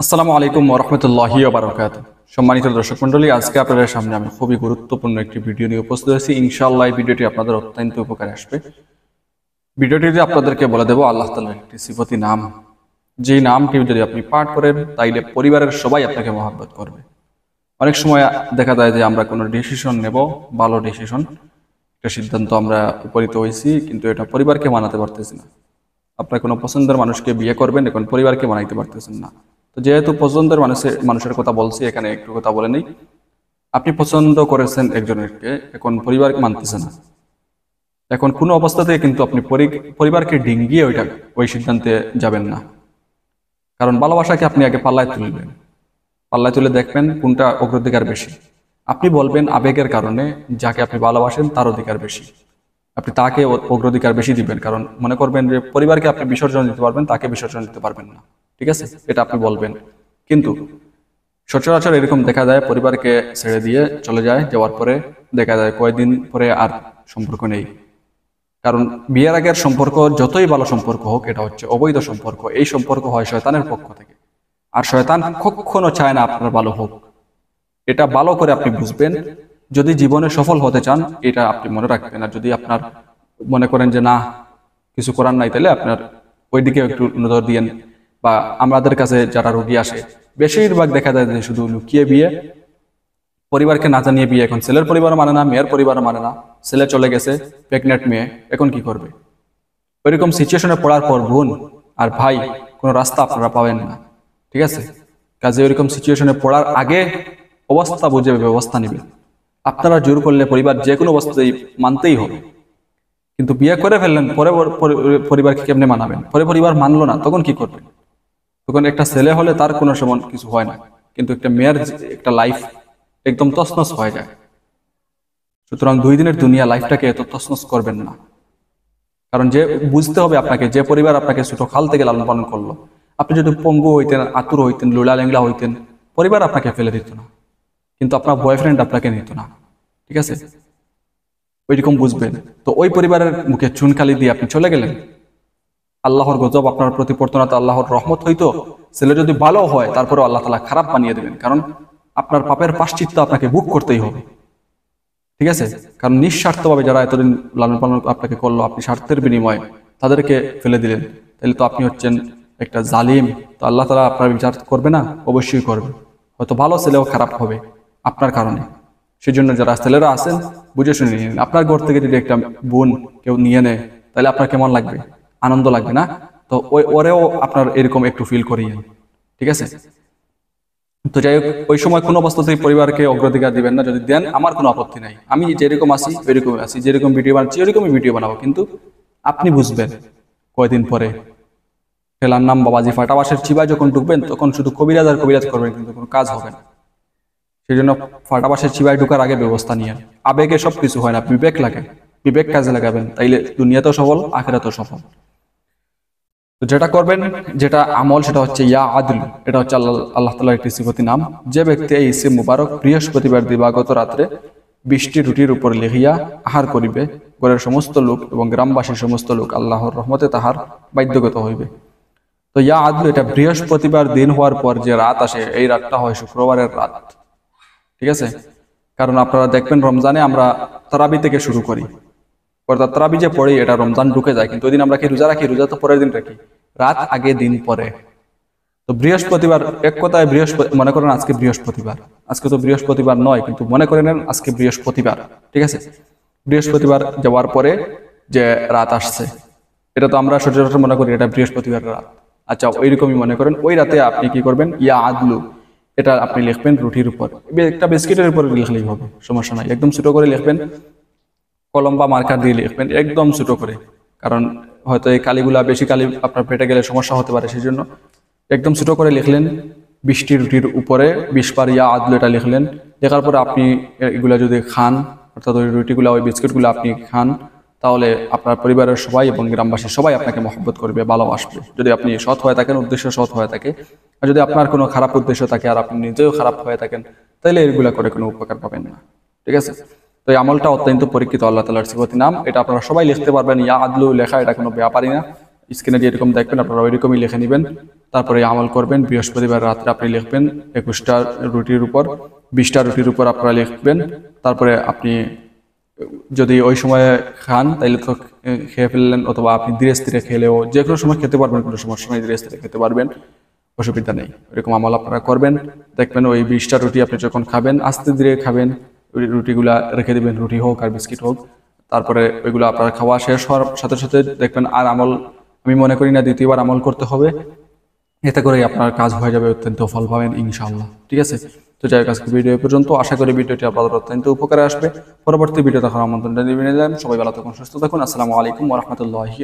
আসসালামু আলাইকুম ওরহমতুল্লাহি ওবারাকাতুহু। সম্মানিত দর্শক মণ্ডলী, আজকে আপনাদের সামনে আমি খুবই গুরুত্বপূর্ণ একটি ভিডিও নিয়ে উপস্থিত হয়েছি। ইনশাআল্লাহ এই ভিডিওটি আপনাদের অত্যন্ত উপকারে আসবে। ভিডিওটিতে আপনাদেরকে বলে দেব আল্লাহ তাআলার একটি সিফাতি নাম, যেই নামটি যদি আপনি পাঠ করেন তাইলে পরিবারের সবাই আপনাকে মহব্বত করবে। অনেক সময় দেখা যায় যে আমরা কোনো ডিসিশন নেব, ভালো ডিসিশন, একটা সিদ্ধান্ত আমরা উপনীত হয়েছি, কিন্তু এটা পরিবারকে মানাতে পারতেছি না। আপনার কোনো পছন্দের মানুষকে বিয়ে করবেন, এখন পরিবারকে মানাইতে পারতেছেন না। তো যেহেতু পছন্দের মানুষের কথা বলছি, এখানে একটু কথা বলে নেই। আপনি পছন্দ করেছেন একজনকে, এখন পরিবার মানতেছে না। এখন কোনো অবস্থাতেই কিন্তু আপনি পরিবারকে ডিঙ্গিয়ে ওই সিদ্ধান্তে যাবেন না। কারণ ভালোবাসাকে আপনি আগে পাল্লায় তুলবেন, পাল্লায় তুলে দেখবেন কোনটা অগ্রাধিকার বেশি। আপনি বলবেন আবেগের কারণে যাকে আপনি ভালোবাসেন তার অধিকার বেশি, আপনি তাকে অগ্রাধিকার বেশি দিবেন। কারণ মনে করবেন যে পরিবারকে আপনি বিসর্জন দিতে পারবেন, তাকে বিসর্জন দিতে পারবেন না। ঠিক আছে, এটা আপনি বলবেন। কিন্তু সচরাচর এরকম দেখা যায়, পরিবারকে ছেড়ে দিয়ে চলে যায়, যাওয়ার পরে দেখা যায় কয়েকদিন পরে আর সম্পর্ক নেই। কারণ বিয়ের আগের সম্পর্ক যতই ভালো সম্পর্ক হোক, এটা হচ্ছে অবৈধ সম্পর্ক। এই সম্পর্ক হয় শয়তানের পক্ষ থেকে, আর শয়তান কখনো চায় না আপনার ভালো হোক। এটা ভালো করে আপনি বুঝবেন। যদি জীবনে সফল হতে চান, এটা আপনি মনে রাখবেন। আর যদি আপনার মনে করেন যে না, কিছু করার নাই, তাহলে আপনার ওইদিকে একটু নজর দিয়েন। বা আমাদের কাছে যারা রোগী আসে, বেশিরভাগ দেখা যায় যে শুধু লুকিয়ে বিয়ে, পরিবারকে না জানিয়ে বিয়ে। এখন ছেলের পরিবারও মানে না, মেয়ের পরিবারও মানে না। ছেলে চলে গেছে, প্রেগনেন্ট মেয়ে, এখন কি করবে? ওইরকম সিচুয়েশনে পড়ার পর বোন আর ভাই কোনো রাস্তা আপনারা পাবেন না। ঠিক আছে, কাজে ওইরকম সিচুয়েশনে পড়ার আগে অবস্থা বুঝে ব্যবস্থা নেবে। আপনারা জোর করলে পরিবার যে কোনো অবস্থাতেই মানতেই হবে। কিন্তু বিয়ে করে ফেললেন, পরে পরিবারকে কেমনে মানাবেন? পরে পরিবার মানলো না, তখন কি করবেন? তখন একটা ছেলে হলে তার কোনো সমান কিছু হয় না, কিন্তু একটা মেয়ের একটা লাইফ একদম তছনছ হয়ে যায়। সুতরাং 2 দিনের দুনিয়া লাইফটাকে এত তছনছ করবেন না। কারণ যে বুঝতে হবে আপনাকে, যে পরিবার আপনাকে ছোট খাল থেকে লালন পালন করলো, আপনি যদি পঙ্গু হইতেন, আতুর হইতেন, লুলা লেংলা হইতেন, পরিবার আপনাকে ফেলে দিত না, কিন্তু আপনার বয়ফ্রেন্ড আপনাকে নিত না। ঠিক আছে, ওইরকম বুঝবেন। তো ওই পরিবারের মুখে চুনকালি দিয়ে আপনি চলে গেলেন, আল্লাহর গজব আপনার প্রতি পড়তো না? তো আল্লাহর রহমত হইতো। ছেলে যদি ভালো হয়, তারপরেও আল্লাহ তাআলা খারাপ বানিয়ে দেবেন, কারণ আপনার পাপের প্রায়শ্চিত্ত আপনাকে বুক করতেই হবে। ঠিক আছে, কারণ নিঃস্বার্থভাবে যারা এতদিন লালন পালন আপনাকে করলো, আপনি স্বার্থের বিনিময়ে তাদেরকে ফেলে দিলেন, তাহলে তো আপনি হচ্ছেন একটা জালিম। তো আল্লাহ তাআলা আপনার বিচার করবে না? অবশ্যই করবে। হয়তো ভালো ছেলেও খারাপ হবে আপনার কারণে। সেই জন্য যারা ছেলেরা আছেন, বুঝে শুনে নিন। আপনার ঘর থেকে যদি একটা বোন কেউ নিয়ে নেয়, তাহলে আপনার কেমন লাগবে? আনন্দ লাগবে না? তো ওরেও আপনার এরকম একটু ফিল করিয়ে। ঠিক আছে, তো যাই হোক, ওই সময় কোনো অবস্থাতেই পরিবারকে অগ্রাধিকার দিবেন না। যদি দেন, আমার কোনো আপত্তি নাই, আমি যেরকম আছি ওইরকম আছি, যেরকম ভিডিও বানাচ্ছি ওইরকমই ভিডিও বানাবো। কিন্তু আপনি বুঝবেন কয়দিন পরে ঠেলার নাম বাবাজি ফাটাবাসের চিবায় যখন ঢুকবেন, তখন শুধু কবিরাজ আর কবিরাজ করবেন, কিন্তু কোনো কাজ হবে না। সেই জন্য ফাটাবাসের চিবায় ঢুকার আগে ব্যবস্থা নিয়ে। আবেগে সব কিছু হয় না, বিবেক লাগে। বিবেক কাজে লাগাবেন, তাইলে দুনিয়াতেও সফল, আখিরাতেও সফল। তো যেটা করবেন, যেটা আমল, সেটা হচ্ছে ইয়া আদল। এটা হচ্ছে আল্লাহ তাআলার একটি সিফতি নাম। যে ব্যক্তি এই ইসে মুবারক বৃহস্পতিবার দিবাগত রাত্রে 20টি রুটির উপর লিখিয়া আহার করিবে, ঘরের সমস্ত লোক এবং গ্রামবাসীর সমস্ত লোক আল্লাহর রহমতে তাহার বাধ্যগত হইবে। তো ইয়া আদল, এটা বৃহস্পতিবার দিন হওয়ার পর যে রাত আসে, এই রাতটা হয় শুক্রবারের রাত। ঠিক আছে, কারণ আপনারা দেখবেন রমজানে আমরা তারাবি থেকে শুরু করি, অর্থাৎ তারাবি যে পড়ি, এটা রমজান ঢুকে যায়, কিন্তু ওই দিন আমরা কি রোজা রাখি? রোজা তো পরের দিন রাখি, রাত আগে দিন পরে। তো বৃহস্পতিবার, এক কথায় বৃহস্পতি মনে করেন আজকে বৃহস্পতিবার, আজকে তো বৃহস্পতিবার নয়, কিন্তু মনে করে নেন আজকে বৃহস্পতিবার। ঠিক আছে, বৃহস্পতিবার যাওয়ার পরে যে রাত আসছে, এটা তো আমরা সচরাচর মনে করি এটা বৃহস্পতিবার রাত। আচ্ছা, ওইরকমই মনে করেন ওই রাতে আপনি কি করবেন, ইয়া আদলু, এটা আপনি লিখবেন রুটির উপর, একটা বিস্কিটের উপরে লিখলেই হবে, সমস্যা নাই। একদম ছোট করে লিখবেন, কলম বা মার্কার দিয়ে লিখবেন একদম ছোট করে। কারণ হয়তো এই কালিগুলা, বেশি কালি আপনার পেটে গেলে সমস্যা হতে পারে, সেই জন্য একদম ছোট করে লিখলেন। 20টি রুটির উপরে 20 বার ইয়া আদলু এটা লিখলেন। লেখার পরে আপনি এগুলা যদি খান, অর্থাৎ ওই রুটিগুলা, ওই বিস্কিটগুলো আপনি খান, তাহলে আপনার পরিবারের সবাই এবং গ্রামবাসী সবাই আপনাকে মহব্বত করবে, ভালোবাসবে। যদি আপনি সৎ হয়ে থাকেন, উদ্দেশ্য সৎ হয়ে থাকে। আর যদি আপনার কোনো খারাপ উদ্দেশ্য থাকে আর আপনি নিজেও খারাপ হয়ে থাকেন, তাহলে এগুলা করে কোনো উপকার পাবেন না। ঠিক আছে, তো এই আমলটা অত্যন্ত পরীক্ষিত, আল্লাহ তাআলার সিফতি নাম। এটা আপনারা সবাই লিখতে পারবেন। ইয়া আদলু লেখা এটা কোনো ব্যাপারই না, স্ক্রিনে যেরকম দেখবেন আপনারা ওইরকমই লিখে নেবেন। তারপরে আমল করবেন। বৃহস্পতিবার রাত্রে আপনি লিখবেন 21টা রুটির উপর, 20টা রুটির উপর আপনারা লিখবেন। তারপরে আপনি যদি ওই সময়ে খান তাইলে তো খেয়ে ফেললেন, অথবা আপনি ধীরে স্থিরে খেলেও যে কোনো সময় খেতে পারবেন, কোনো সমস্যা নেই, ধীরে স্থিরে খেতে পারবেন, অসুবিধা নেই। এরকম আমল আপনারা করবেন। দেখবেন ওই 20টা রুটি আপনি যখন খাবেন আস্তে ধীরে খাবেন, ওই রুটিগুলা রেখে দেবেন, রুটি হোক আর বিস্কিট হোক। তারপরে ওইগুলো আপনার খাওয়া শেষ হওয়ার সাথে সাথে দেখবেন আর আমল আমি মনে করি না দ্বিতীয়বার আমল করতে হবে। এতে করেই আপনার কাজ হয়ে যাবে, অত্যন্ত ফল পাবেন ইনশাআল্লাহ। ঠিক আছে, তো যাই হোক আজকে ভিডিও পর্যন্ত। আশা করি ভিডিওটি আপনাদের অত্যন্ত উপকারে আসবে। পরবর্তী ভিডিও দেখার আমন্ত্রণ জানিয়ে দিলাম। সবাই ভালো থাকুন, সুস্থ থাকুন। আসসালামু আলাইকুম ওয়া রাহমাতুল্লাহি।